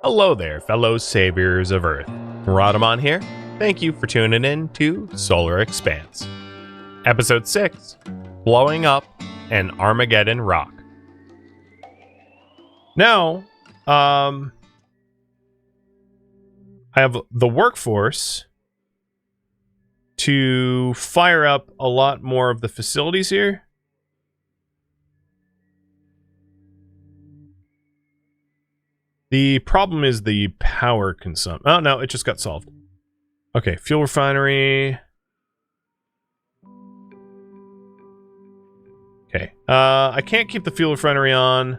Hello there, fellow saviors of Earth. Rhadamant here. Thank you for tuning in to Solar Expanse. Episode 6, Blowing Up an Armageddon Rock. Now, I have the workforce to fire up a lot more of the facilities here. The problem is the power consumption. Oh, no, it just got solved. Okay, fuel refinery. Okay, I can't keep the fuel refinery on.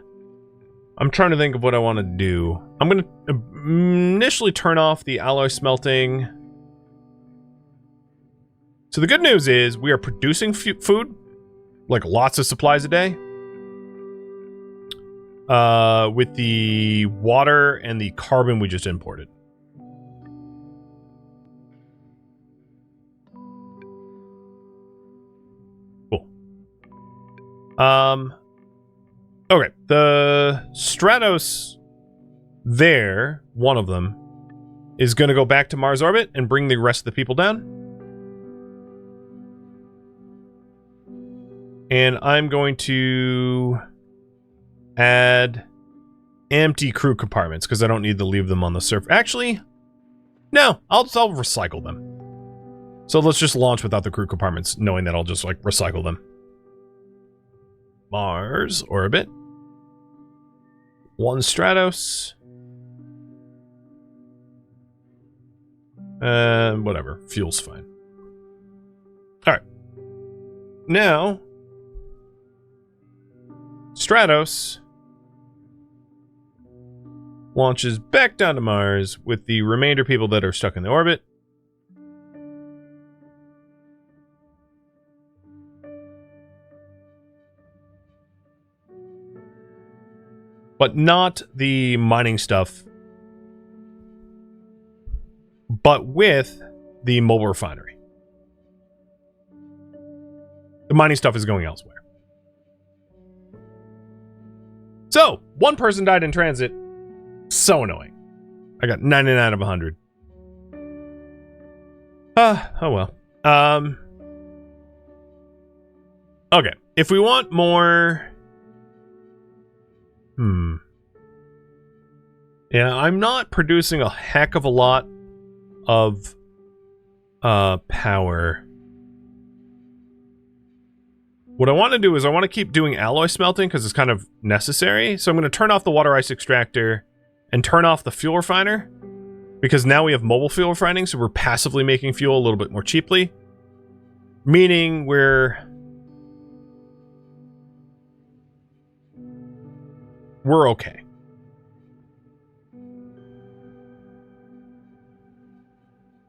I'm trying to think of what I want to do. I'm going to initially turn off the alloy smelting. So the good news is we are producing food, like lots of supplies a day. With the water and the carbon we just imported. Cool. Okay, the Stratos there, one of them, is going to go back to Mars orbit and bring the rest of the people down. And I'm going to add empty crew compartments because I don't need to leave them on the surface. Actually, no, I'll recycle them. So let's just launch without the crew compartments, knowing that I'll just like recycle them. Mars orbit. One Stratos. Whatever. Fuel's fine. Alright. Now, Stratos launches back down to Mars with the remainder people that are stuck in the orbit. But not the mining stuff, but with the mobile refinery. The mining stuff is going elsewhere. So, one person died in transit. So annoying. I got 99 of 100. Oh well. Okay, if we want more... Yeah, I'm not producing a heck of a lot of power. What I want to do is I want to keep doing alloy smelting because it's kind of necessary. So I'm going to turn off the water ice extractor and turn off the fuel refiner because now we have mobile fuel refining, so we're passively making fuel a little bit more cheaply. Meaning we're okay.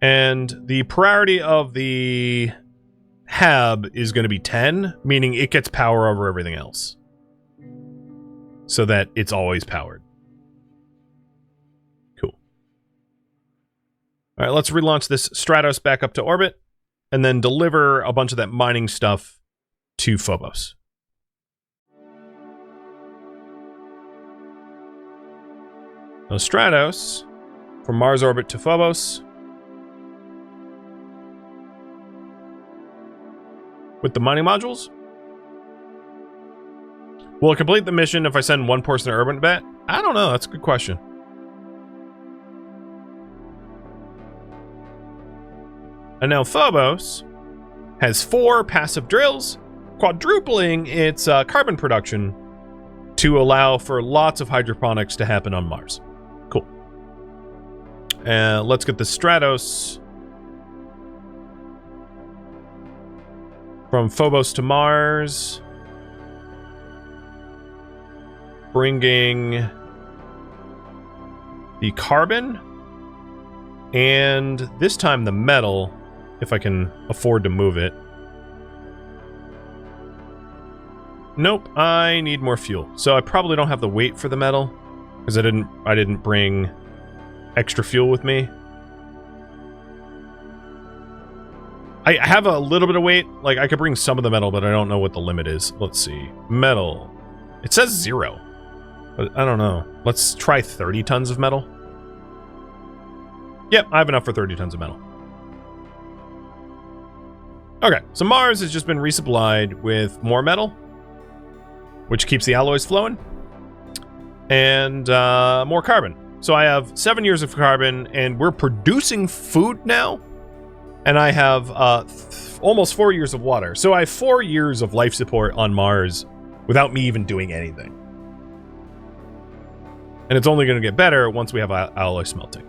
And the priority of the hab is going to be 10, meaning it gets power over everything else. So that it's always powered. Cool. Alright, let's relaunch this Stratos back up to orbit, and then deliver a bunch of that mining stuff to Phobos. So Stratos, from Mars orbit to Phobos. With the mining modules? Will it complete the mission if I send one person to Urban Bet? I don't know, that's a good question. And now Phobos has 4 passive drills, quadrupling its carbon production to allow for lots of hydroponics to happen on Mars. Cool. Let's get the Stratos from Phobos to Mars, bringing the carbon and this time the metal, if I can afford to move it. Nope, I need more fuel. So I probably don't have the weight for the metal because I didn't bring extra fuel with me. I have a little bit of weight. Like, I could bring some of the metal, but I don't know what the limit is. Let's see. Metal. It says 0. But I don't know. Let's try 30 tons of metal. Yep, I have enough for 30 tons of metal. Okay, so Mars has just been resupplied with more metal, which keeps the alloys flowing, and more carbon. So I have 7 years of carbon, and we're producing food now, and I have almost 4 years of water. So I have 4 years of life support on Mars without me even doing anything. And it's only going to get better once we have alloy smelting.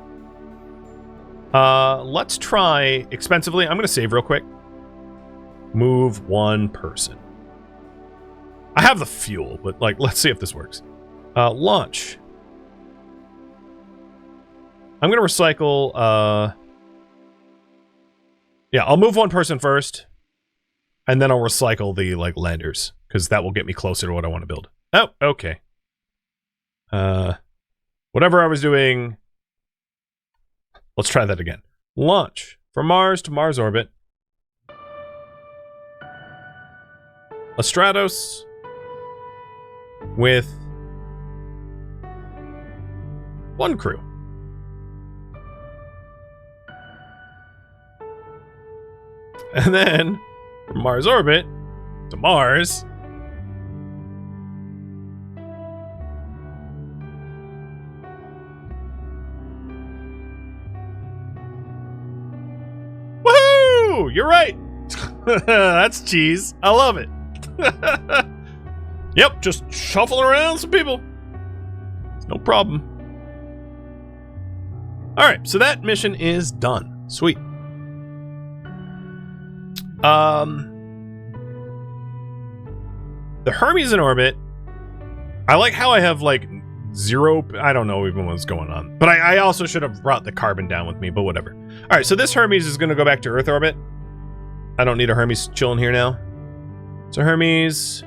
Let's try expensively. I'm going to save real quick. Move one person. I have the fuel, but like, let's see if this works. Launch. I'm going to recycle. Yeah, I'll move one person first, and then I'll recycle the like landers because that will get me closer to what I want to build. Oh, okay. Whatever I was doing. Let's try that again. Launch from Mars to Mars orbit. A Stratos with one crew. And then from Mars orbit to Mars. Woohoo! You're right. That's cheese. I love it. Yep, just shuffling around some people. It's no problem. Alright, so that mission is done. Sweet. The Hermes in orbit. I like how I have like 0. I don't know even what's going on. But I also should have brought the carbon down with me, but whatever. Alright, so this Hermes is going to go back to Earth orbit. I don't need a Hermes chilling here now. So Hermes.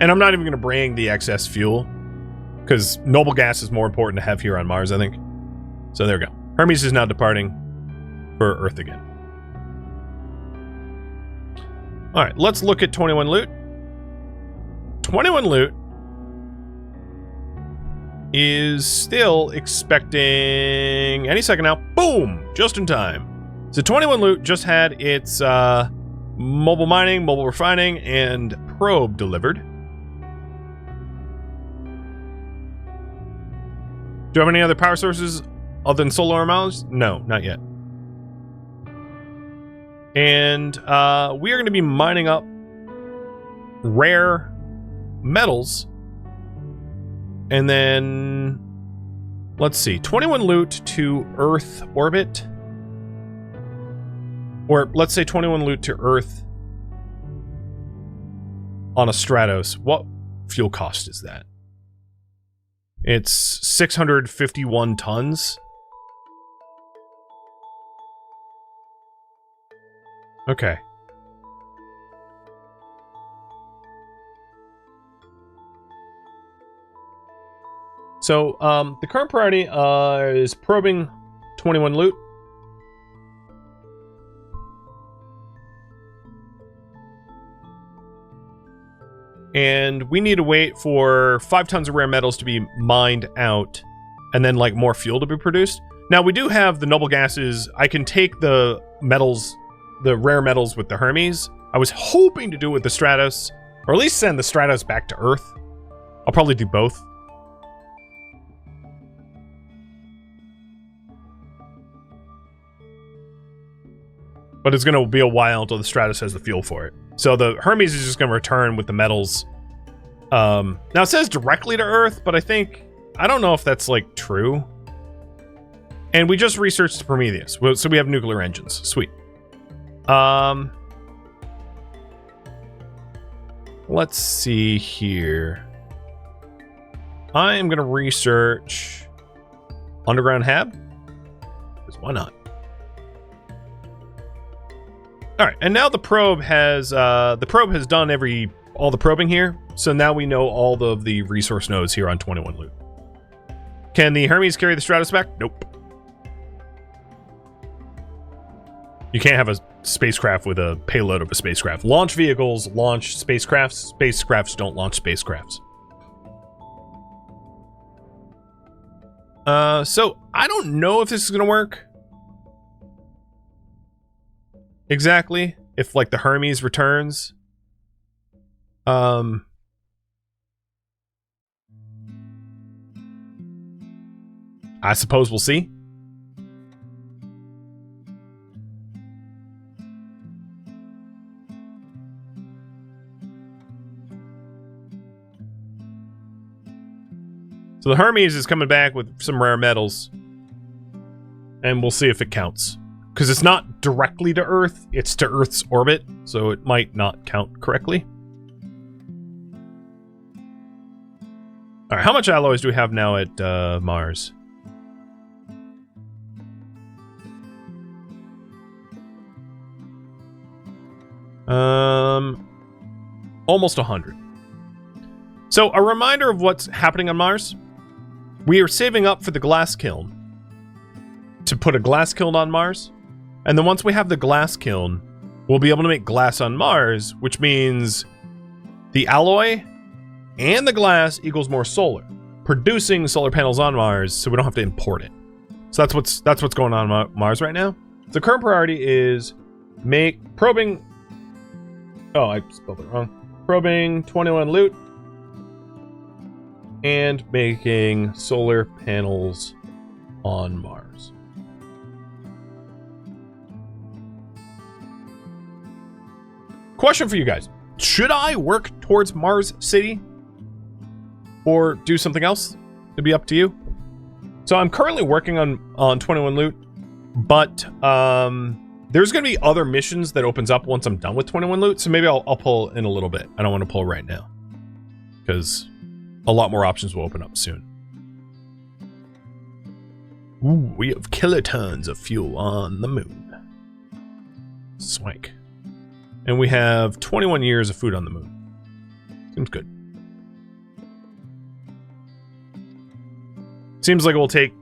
And I'm not even going to bring the excess fuel, because noble gas is more important to have here on Mars, I think. So there we go. Hermes is now departing for Earth again. Alright, let's look at 21 loot. 21 loot is still expecting any second now. Boom! Just in time. So 21 loot just had its mobile mining, mobile refining, and probe delivered. Do you have any other power sources other than solar armadas? No, not yet. And we are going to be mining up rare metals. And then, let's see, 21 loot to Earth orbit. Or let's say 21 loot to Earth on a Stratos. What fuel cost is that? It's 651 tons. Okay. So, the current priority is probing 21 loot. And we need to wait for 5 tons of rare metals to be mined out, and then like more fuel to be produced. Now we do have the noble gases. I can take the metals, the rare metals with the Hermes. I was hoping to do it with the Stratos, or at least send the Stratos back to Earth. I'll probably do both. But it's going to be a while until the Stratos has the fuel for it. So the Hermes is just going to return with the metals. Now it says directly to Earth, but I don't know if that's like true. And we just researched the Prometheus, so we have nuclear engines. Sweet. Let's see here. I am going to research underground hab, because why not? All right, and now the probe has done all the probing here, so now we know all of the resource nodes here on 21 loot. Can the Hermes carry the Stratos back? Nope. You can't have a spacecraft with a payload of a spacecraft. Launch vehicles launch spacecrafts. Spacecrafts don't launch spacecrafts. So I don't know if this is gonna work exactly. If like the Hermes returns, I suppose we'll see. So the Hermes is coming back with some rare metals, and we'll see if it counts. Because it's not directly to Earth, it's to Earth's orbit, so it might not count correctly. Alright, how much alloys do we have now at Mars? Almost 100. So, a reminder of what's happening on Mars. We are saving up for the glass kiln to put a glass kiln on Mars. And then once we have the glass kiln, we'll be able to make glass on Mars, which means the alloy and the glass equals more solar, producing solar panels on Mars, so we don't have to import it. So that's what's going on Mars right now. The current priority is probing. Oh, I spelled it wrong. Probing 21 loot and making solar panels on Mars. Question for you guys. Should I work towards Mars City? Or do something else? It'd be up to you. So I'm currently working on 21 loot, but there's going to be other missions that opens up once I'm done with 21 loot, so maybe I'll pull in a little bit. I don't want to pull right now, because a lot more options will open up soon. Ooh, we have kilotons of fuel on the moon. Swank. And we have 21 years of food on the moon. Seems good. Seems like it will take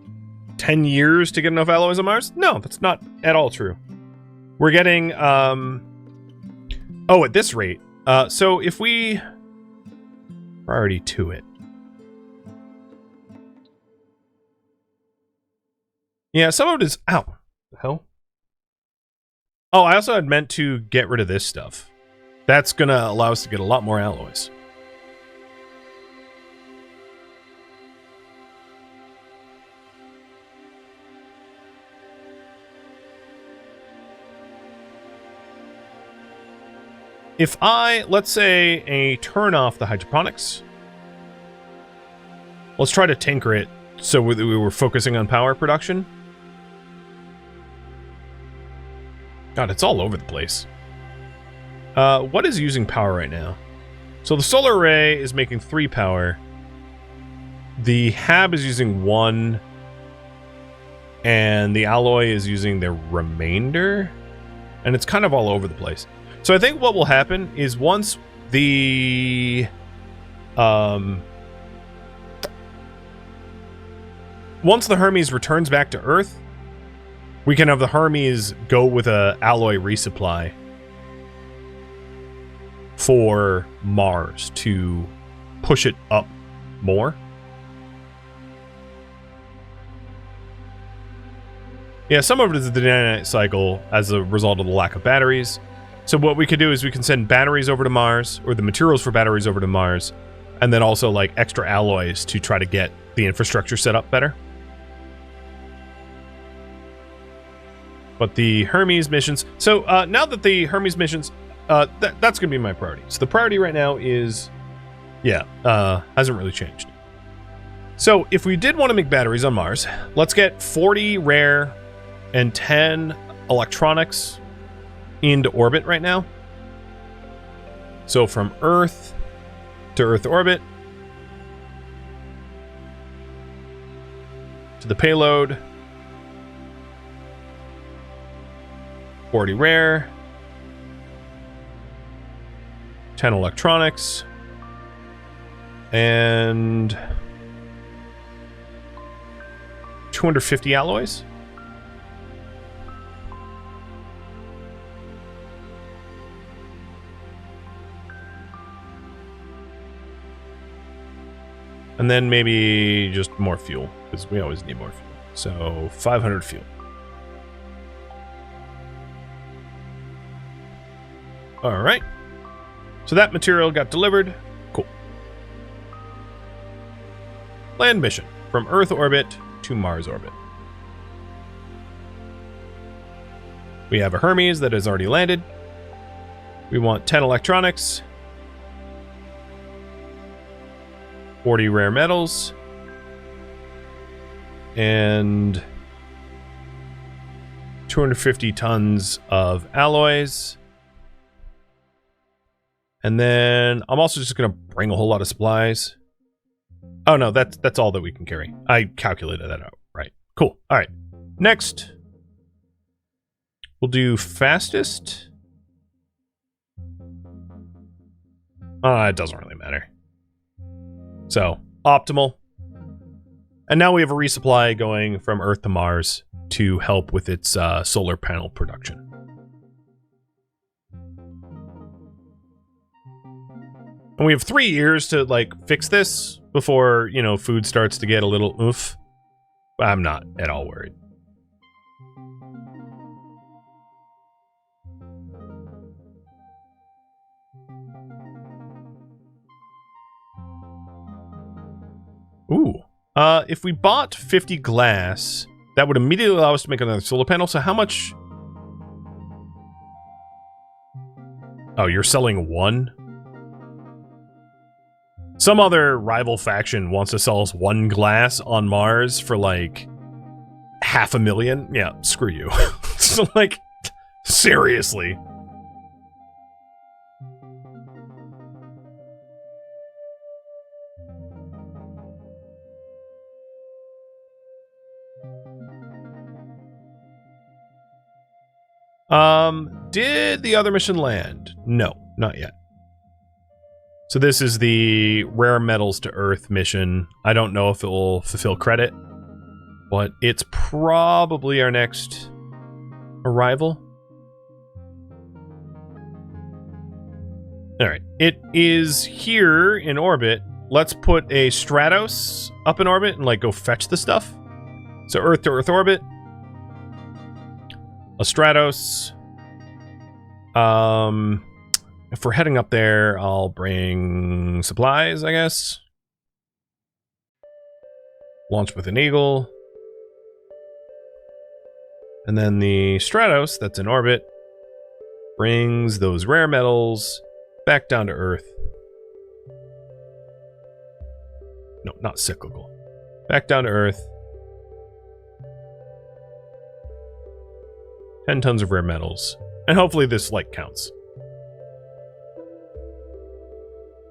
10 years to get enough alloys on Mars? No, that's not at all true. We're getting, oh, at this rate. So if we... Priority to it. Yeah, some of it is... Ow. The hell? Oh, I also had meant to get rid of this stuff. That's gonna allow us to get a lot more alloys. If I, let's say, turn off the hydroponics. Let's try to tinker it so we were focusing on power production. God, it's all over the place. What is using power right now? So the solar array is making 3 power. The hab is using 1. And the alloy is using the remainder. And it's kind of all over the place. So I think what will happen is once the... once the Hermes returns back to Earth, we can have the Hermes go with a alloy resupply for Mars to push it up more. Yeah, some of it is the day-night cycle as a result of the lack of batteries. So what we could do is we can send batteries over to Mars, or the materials for batteries over to Mars, and then also like extra alloys to try to get the infrastructure set up better. But the Hermes missions... So, now that the Hermes missions... that's going to be my priority. So the priority right now is... Yeah, hasn't really changed. So, if we did want to make batteries on Mars, let's get 40 rare and 10 electronics into orbit right now. So, from Earth to Earth orbit to the payload... 40 rare, 10 electronics, and 250 alloys. And then maybe just more fuel, because we always need more fuel. So 500 fuel. All right. So that material got delivered. Cool. Land mission from Earth orbit to Mars orbit. We have a Hermes that has already landed. We want 10 electronics, 40 rare metals, and 250 tons of alloys. And then I'm also just going to bring a whole lot of supplies. Oh no, that's all that we can carry. I calculated that out. Right. Cool. All right. Next, we'll do fastest. It doesn't really matter. So, optimal. And now we have a resupply going from Earth to Mars to help with its solar panel production. And we have 3 years to, like, fix this before, you know, food starts to get a little oof. I'm not at all worried. Ooh. If we bought 50 glass, that would immediately allow us to make another solar panel. So how much? Oh, you're selling one? Some other rival faction wants to sell us 1 glass on Mars for like 500,000. Yeah, screw you. So like, seriously. Did the other mission land? No, not yet. So this is the rare metals to Earth mission. I don't know if it will fulfill credit, but it's probably our next arrival. All right, it is here in orbit. Let's put a Stratos up in orbit and like go fetch the stuff. So Earth to Earth orbit. A Stratos. If we're heading up there, I'll bring supplies, I guess. Launch with an Eagle. And then the Stratos that's in orbit brings those rare metals back down to Earth. No, not cyclical. Back down to Earth. 10 tons of rare metals. And hopefully this, like, counts.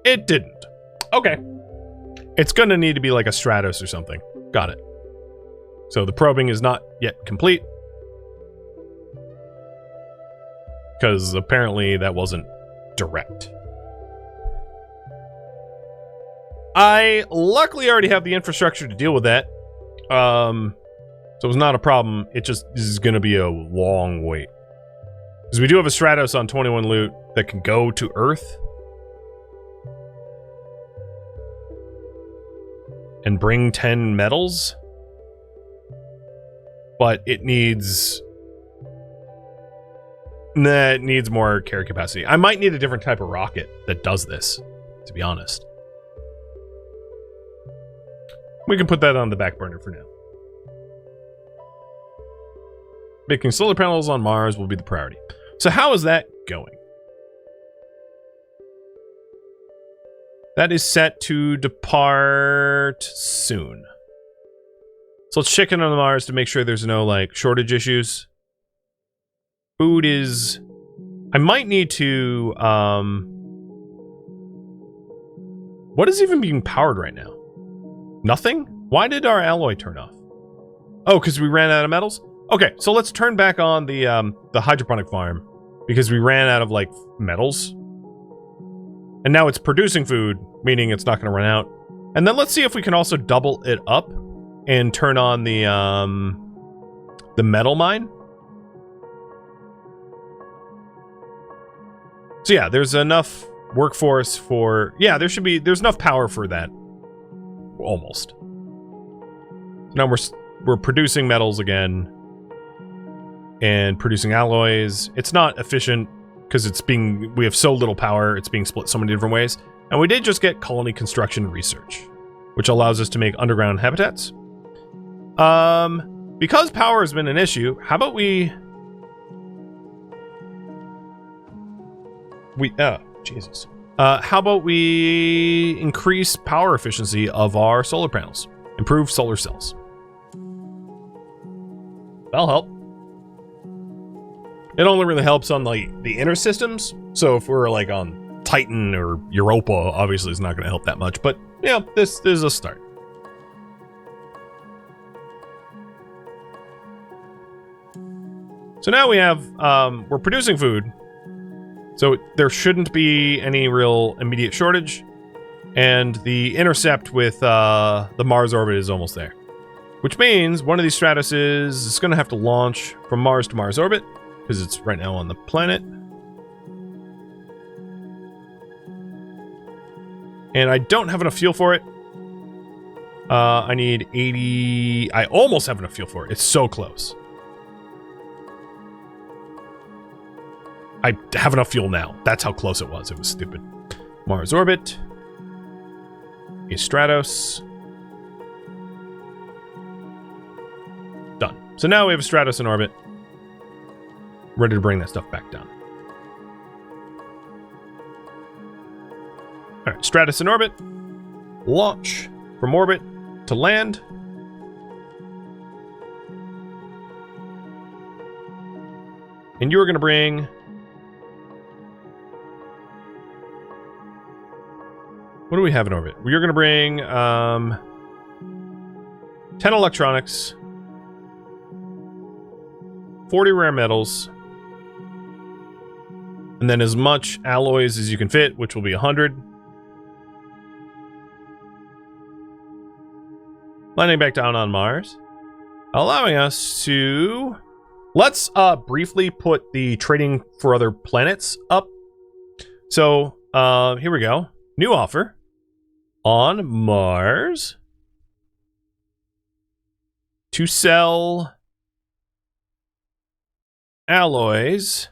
It didn't. Okay. It's gonna need to be like a Stratos or something. Got it. So the probing is not yet complete. Because apparently that wasn't direct. I luckily already have the infrastructure to deal with that. So it's not a problem. It just is going to be a long wait. Because we do have a Stratos on 21 loot that can go to Earth. And bring 10 metals. But it needs... Nah, it needs more carry capacity. I might need a different type of rocket that does this, to be honest. We can put that on the back burner for now. Making solar panels on Mars will be the priority. So how is that going? That is set to depart soon. So let's check in on Mars to make sure there's no, like, shortage issues. Food is... I might need to, What is even being powered right now? Nothing? Why did our alloy turn off? Oh, because we ran out of metals? Okay, so let's turn back on the hydroponic farm. Because we ran out of, like, metals. And now it's producing food, meaning it's not going to run out. And then let's see if we can also double it up and turn on the metal mine. So yeah, there's enough workforce for... Yeah, there's enough power for that. almost. Now we're producing metals again and producing alloys. It's not efficient because we have so little power. It's being split so many different ways. And we did just get colony construction research, which allows us to make underground habitats. Because power has been an issue, how about Jesus. How about we increase power efficiency of our solar panels? Improve solar cells. That'll help. It only really helps on the inner systems. So if we're like on Titan or Europa, obviously it's not going to help that much. But yeah, this is a start. So now we have, we're producing food. So there shouldn't be any real immediate shortage. And the intercept with the Mars orbit is almost there. Which means one of these Stratuses is going to have to launch from Mars to Mars orbit, because it's right now on the planet. And I don't have enough fuel for it. I need 80... I almost have enough fuel for it. It's so close. I have enough fuel now. That's how close it was. It was stupid. Mars orbit. A Stratos. Done. So now we have a Stratos in orbit. Ready to bring that stuff back down. Alright, Stratos in orbit. Launch from orbit to land. And you're going to bring... What do we have in orbit? You're going to bring 10 electronics, 40 rare metals, and then as much alloys as you can fit, which will be 100. Landing back down on Mars, allowing us to... Let's briefly put the trading for other planets up. So here we go. New offer. On Mars to sell alloys.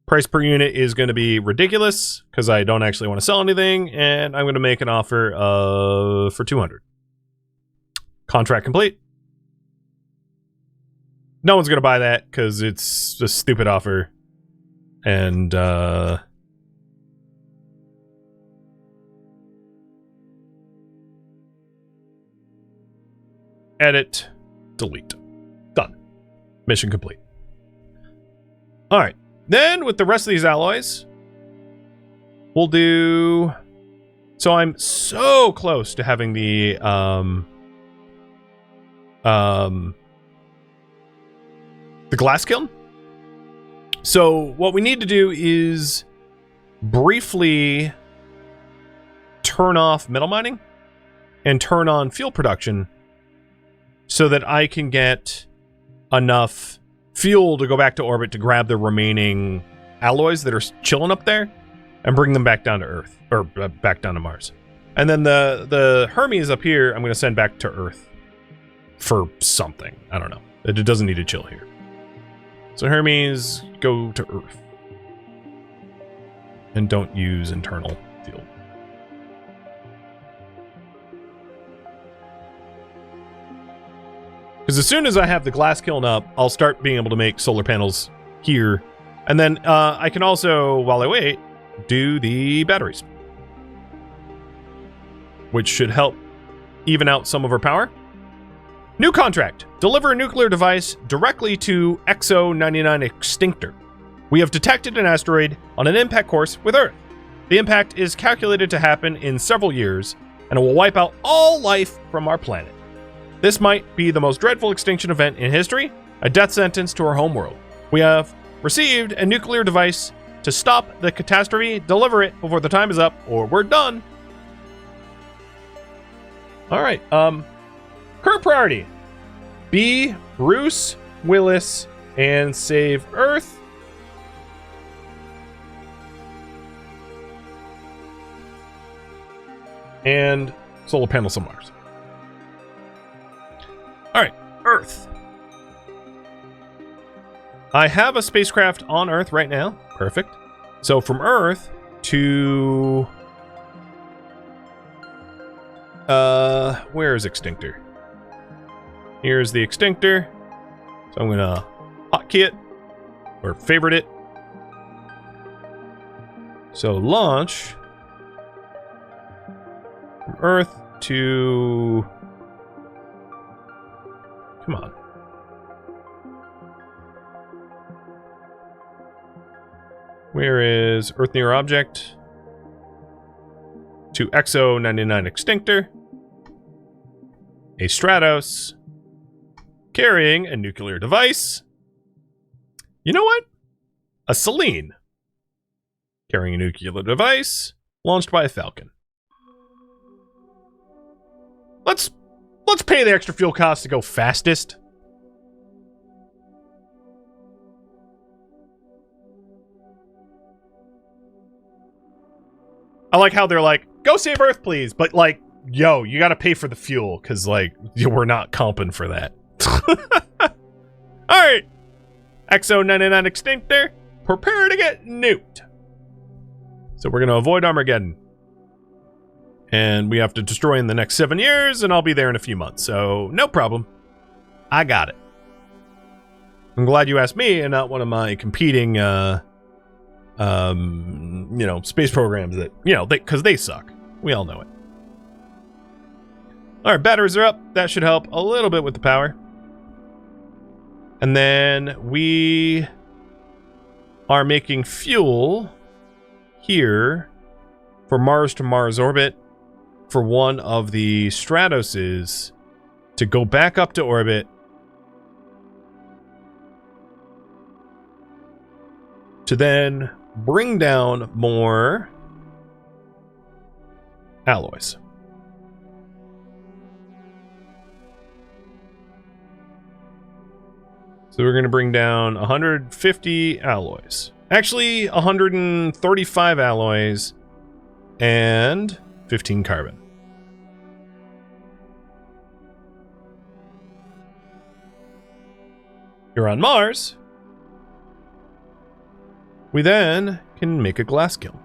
Price per unit is going to be ridiculous because I don't actually want to sell anything, and I'm going to make an offer for 200. Contract complete. No one's going to buy that because it's a stupid offer, and edit, delete. Done. Mission complete. Alright. Then, with the rest of these alloys, we'll do... So I'm so close to having the, glass kiln. So, what we need to do is briefly turn off metal mining and turn on fuel production so that I can get enough fuel to go back to orbit to grab the remaining alloys that are chilling up there and bring them back down to Earth, or back down to Mars. And then the Hermes up here, I'm going to send back to Earth for something. I don't know. It doesn't need to chill here. So Hermes, go to Earth. And don't use internal fuel. Because as soon as I have the glass kiln up, I'll start being able to make solar panels here. And then I can also, while I wait, do the batteries. Which should help even out some of our power. New contract. Deliver a nuclear device directly to XO-99 Extinctor. We have detected an asteroid on an impact course with Earth. The impact is calculated to happen in several years, and it will wipe out all life from our planet. This might be the most dreadful extinction event in history, a death sentence to our homeworld. We have received a nuclear device to stop the catastrophe. Deliver it before the time is up, or we're done. Alright, current priority. Be Bruce Willis and save Earth. And solar panels on Mars. All right, Earth. I have a spacecraft on Earth right now. Perfect. So from Earth to... where is Extinctor? Here's the Extinctor. So I'm gonna hotkey it, or favorite it. So launch from Earth to... Come on. Where is Earth Near Object? To EXO 99 Extinctor. A Stratos. Carrying a nuclear device. You know what? A Selene. Carrying a nuclear device. Launched by a Falcon. Let's pay the extra fuel cost to go fastest. I like how they're like, go save Earth, please. But like, yo, you gotta pay for the fuel, because like, we're not comping for that. Alright. EXO 99 Extinctor, prepare to get nuked. So we're gonna avoid Armageddon. And we have to destroy in the next 7 years, and I'll be there in a few months. So, no problem. I got it. I'm glad you asked me and not one of my competing, you know, space programs that, you know, because they suck. We all know it. Alright, batteries are up. That should help a little bit with the power. And then we are making fuel here for Mars to Mars orbit for one of the Stratoses to go back up to orbit to then bring down more alloys. So we're going to bring down 150 alloys. Actually, 135 alloys and 15 carbon. You're on Mars. We then can make a glass kiln.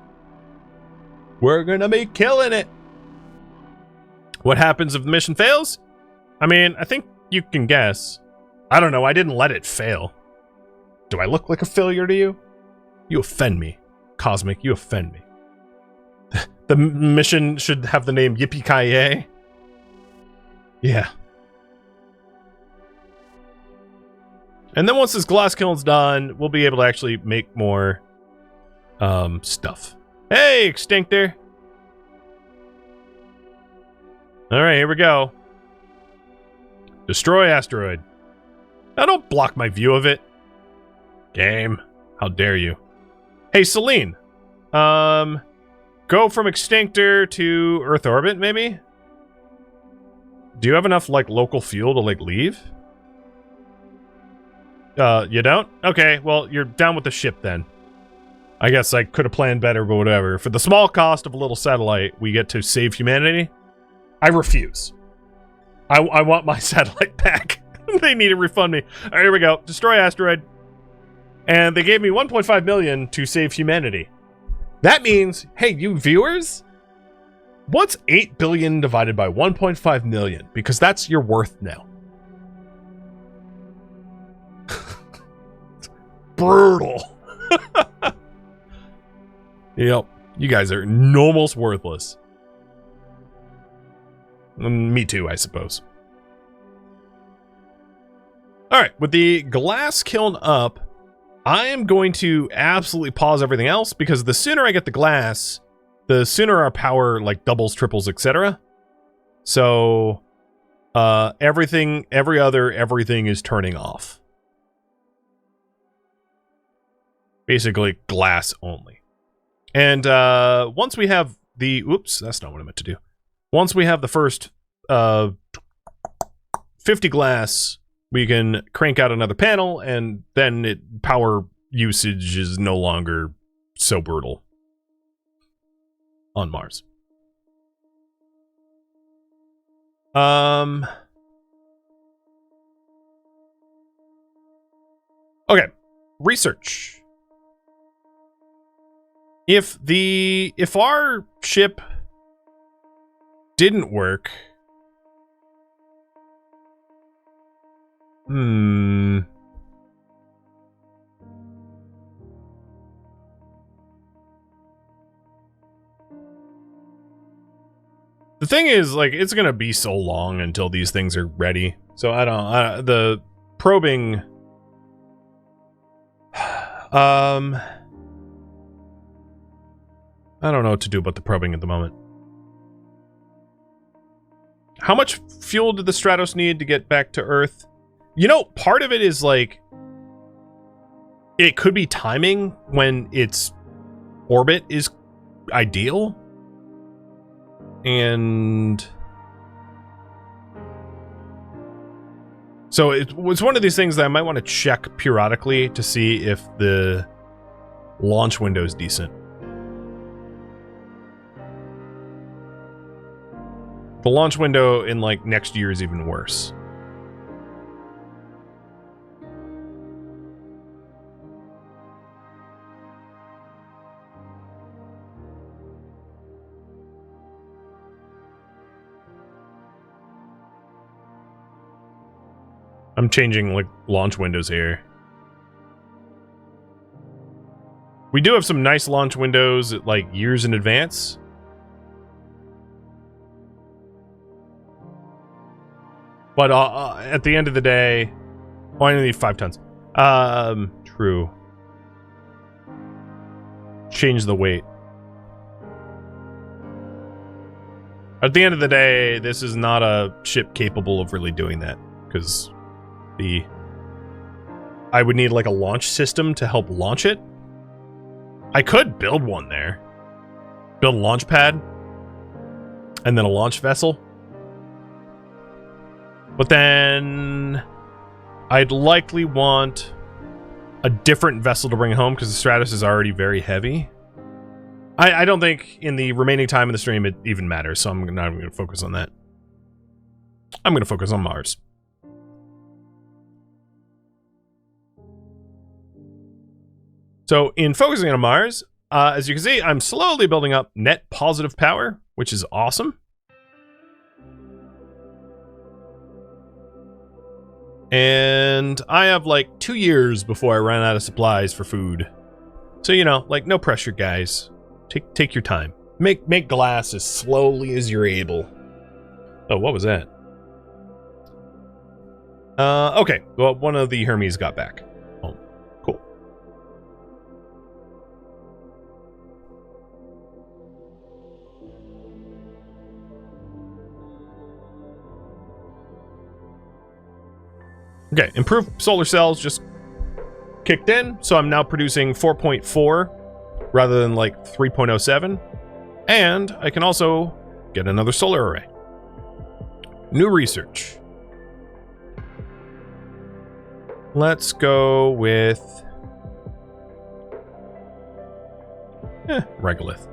We're gonna be killing it. What happens if the mission fails? I mean, I think you can guess. I don't know, I didn't let it fail. Do I look like a failure to you? You offend me. Cosmic, you offend me. The mission should have the name Yippee-Ki-Yay. Yeah. And then once this glass kiln's done, we'll be able to actually make more stuff. Hey, Extinctor! Alright, here we go. Destroy asteroid. Now don't block my view of it. Game. How dare you. Hey, Selene. Go from Extinctor to Earth orbit, maybe? Do you have enough, like, local fuel to, like, leave? You don't? Okay, well, you're down with the ship then. I guess I could have planned better, but whatever. For the small cost of a little satellite, we get to save humanity? I refuse. I want my satellite back. They need to refund me. All right, here we go. Destroy asteroid. And they gave me 1.5 million to save humanity. That means, hey, you viewers, what's 8 billion divided by 1.5 million? Because that's your worth now. Brutal. Yep, you guys are almost worthless. Me too, I suppose. Alright, with the glass kiln up, I am going to absolutely pause everything else, because the sooner I get the glass, the sooner our power, like, doubles, triples, etc. So, everything is turning off. Basically, glass only. And, once we have the... Oops, that's not what I meant to do. Once we have the first, 50 glass... we can crank out another panel, and then power usage is no longer so brutal on Mars. Okay, research. If our ship didn't work, the thing is, like, it's gonna be so long until these things are ready. So the probing. I don't know what to do about the probing at the moment. How much fuel did the Stratos need to get back to Earth? You know, part of it is like, it could be timing when its orbit is ideal. And so it was one of these things that I might want to check periodically to see if the launch window is decent. The launch window in like next year is even worse. I'm changing like launch windows here. We do have some nice launch windows at like years in advance. But at the end of the day, oh, I only need 5 tons. True. Change the weight. At the end of the day, this is not a ship capable of really doing that, because I would need like a launch system to help launch it. I could build one there. Build a launch pad. And then a launch vessel. But then I'd likely want a different vessel to bring home, because the Stratus is already very heavy. I don't think in the remaining time in the stream it even matters, so I'm not even going to focus on that. I'm going to focus on Mars. So in focusing on Mars, as you can see, I'm slowly building up net positive power, which is awesome. And I have like 2 years before I run out of supplies for food. So, you know, like, no pressure, guys. Take your time. Make glass as slowly as you're able. Oh, what was that? Okay. Well, one of the Hermes got back. Oh, cool. Okay, improved solar cells just kicked in, so I'm now producing 4.4 rather than like 3.07. And I can also get another solar array. New research. Let's go with regolith.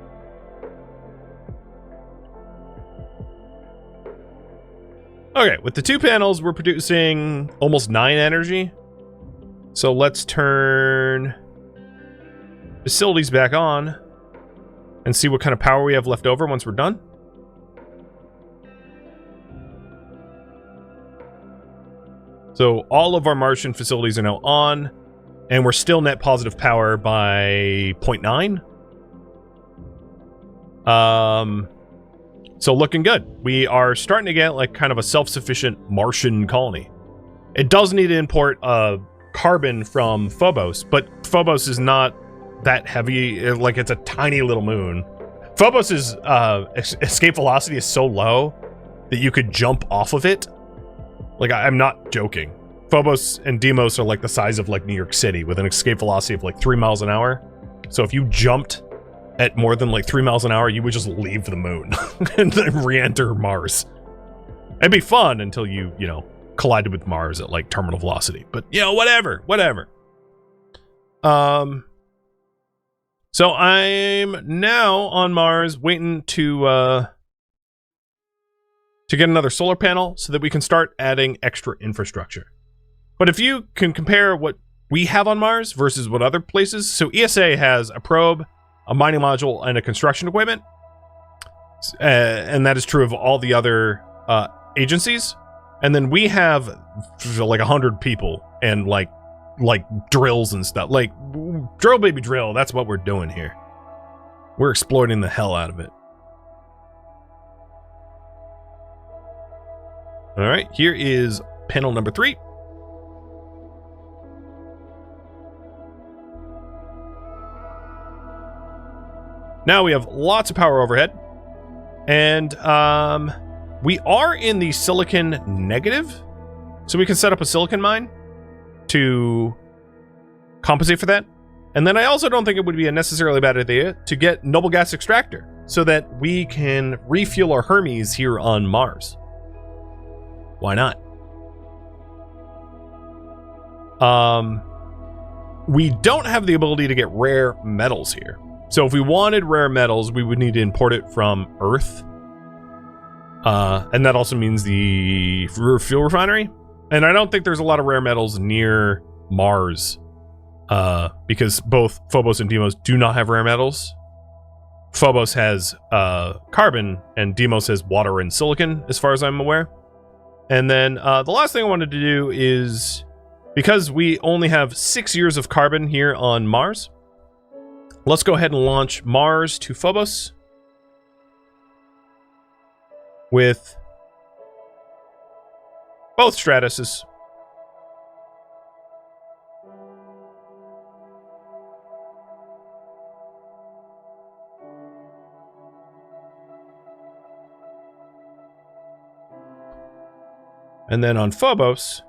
Okay, with the 2 panels, we're producing almost 9 energy. So let's turn facilities back on and see what kind of power we have left over once we're done. So all of our Martian facilities are now on, and we're still net positive power by 0.9. So looking good. We are starting to get like kind of a self-sufficient Martian colony. It does need to import carbon from Phobos, but Phobos is not that heavy. Like, it's a tiny little moon. Phobos's escape velocity is so low that you could jump off of it. Like, I'm not joking. Phobos and Deimos are like the size of like New York City with an escape velocity of like 3 miles an hour. So if you jumped at more than like 3 miles an hour, you would just leave the moon and then re-enter Mars. It'd be fun until you know, collided with Mars at like terminal velocity. But, you know, whatever. So I'm now on Mars waiting to get another solar panel so that we can start adding extra infrastructure. But if you can compare what we have on Mars versus what other places. So ESA has a probe, a mining module, and a construction equipment. And that is true of all the other agencies. And then we have like 100 people and like drills and stuff. Like, drill baby drill, that's what we're doing here. We're exploiting the hell out of it. All right, here is panel number 3. Now we have lots of power overhead. And we are in the silicon negative. So we can set up a silicon mine to compensate for that. And then I also don't think it would be a necessarily bad idea to get noble gas extractor so that we can refuel our Hermes here on Mars. Why not? We don't have the ability to get rare metals here. So if we wanted rare metals, we would need to import it from Earth. And that also means the fuel refinery. And I don't think there's a lot of rare metals near Mars. Because both Phobos and Deimos do not have rare metals. Phobos has carbon, and Deimos has water and silicon, as far as I'm aware. And then the last thing I wanted to do is, because we only have 6 years of carbon here on Mars, let's go ahead and launch Mars to Phobos with both Stratuses. And then on Phobos,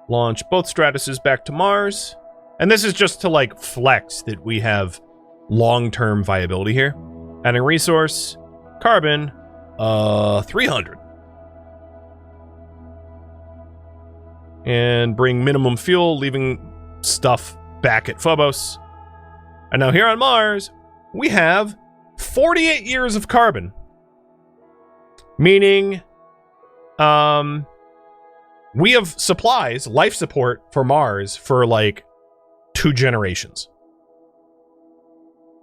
launch both Stratuses back to Mars. And this is just to like flex that we have long-term viability here. Adding resource, carbon, 300. And bring minimum fuel, leaving stuff back at Phobos. And now here on Mars, we have 48 years of carbon. Meaning, we have supplies, life support for Mars for like 2 generations.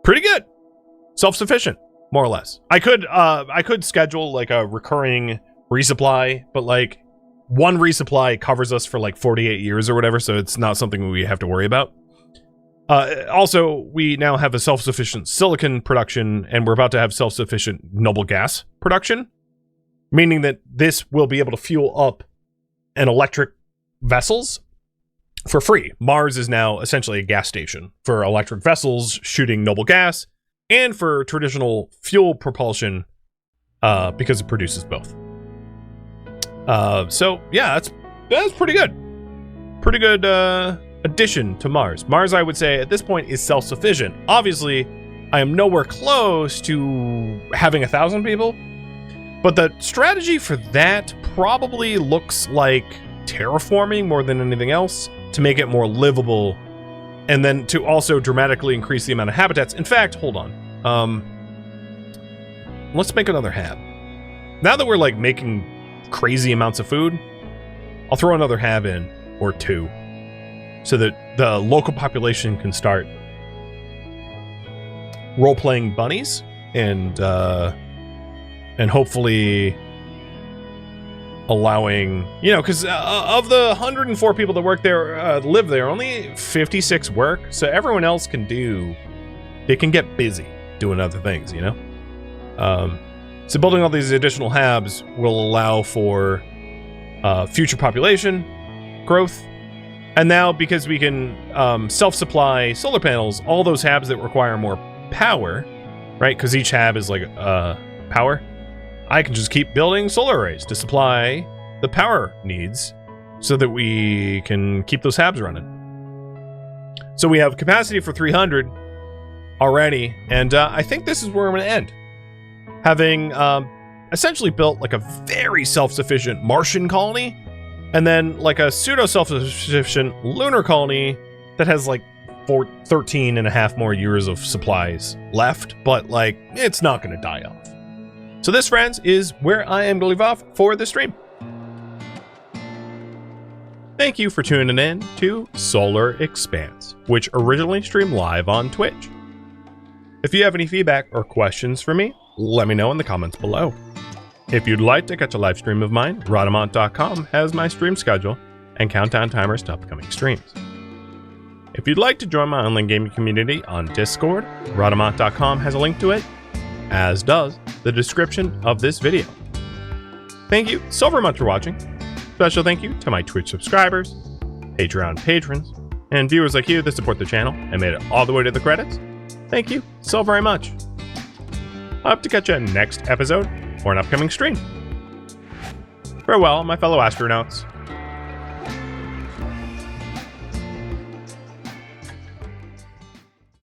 Pretty good. Self-sufficient, more or less. I could schedule like a recurring resupply, but like one resupply covers us for like 48 years or whatever, so it's not something we have to worry about. Also, we now have a self-sufficient silicon production, and we're about to have self-sufficient noble gas production, meaning that this will be able to fuel up and electric vessels for free. Mars is now essentially a gas station for electric vessels shooting noble gas and for traditional fuel propulsion because it produces both. So yeah, that's pretty good. Pretty good addition to Mars. Mars, I would say at this point, is self-sufficient. Obviously, I am nowhere close to having 1,000 people. But the strategy for that probably looks like terraforming more than anything else to make it more livable, and then to also dramatically increase the amount of habitats. In fact, hold on. Let's make another hab. Now that we're like making crazy amounts of food, I'll throw another hab in, or 2, so that the local population can start role-playing bunnies and hopefully allowing, you know, because of the 104 people that work there, live there, only 56 work, so everyone else can get busy doing other things, you know? So building all these additional habs will allow for future population growth. And now, because we can self-supply solar panels, all those habs that require more power, right? Because each hab is like power. I can just keep building solar arrays to supply the power needs so that we can keep those habs running. So we have capacity for 300 already, and I think this is where I'm going to end. Having essentially built like a very self-sufficient Martian colony, and then like a pseudo-self-sufficient lunar colony that has like 13 and a half more years of supplies left, but like it's not going to die off. So this, friends, is where I am going to leave off for this stream. Thank you for tuning in to Solar Expanse, which originally streamed live on Twitch. If you have any feedback or questions for me, let me know in the comments below. If you'd like to catch a live stream of mine, Rhadamant.com has my stream schedule and countdown timers to upcoming streams. If you'd like to join my online gaming community on Discord, Rhadamant.com has a link to it, as does the description of this video. Thank you so very much for watching. Special thank you to my Twitch subscribers, Patreon patrons, and viewers like you that support the channel and made it all the way to the credits. Thank you so very much. I hope to catch you in next episode or an upcoming stream. Farewell, my fellow astronauts.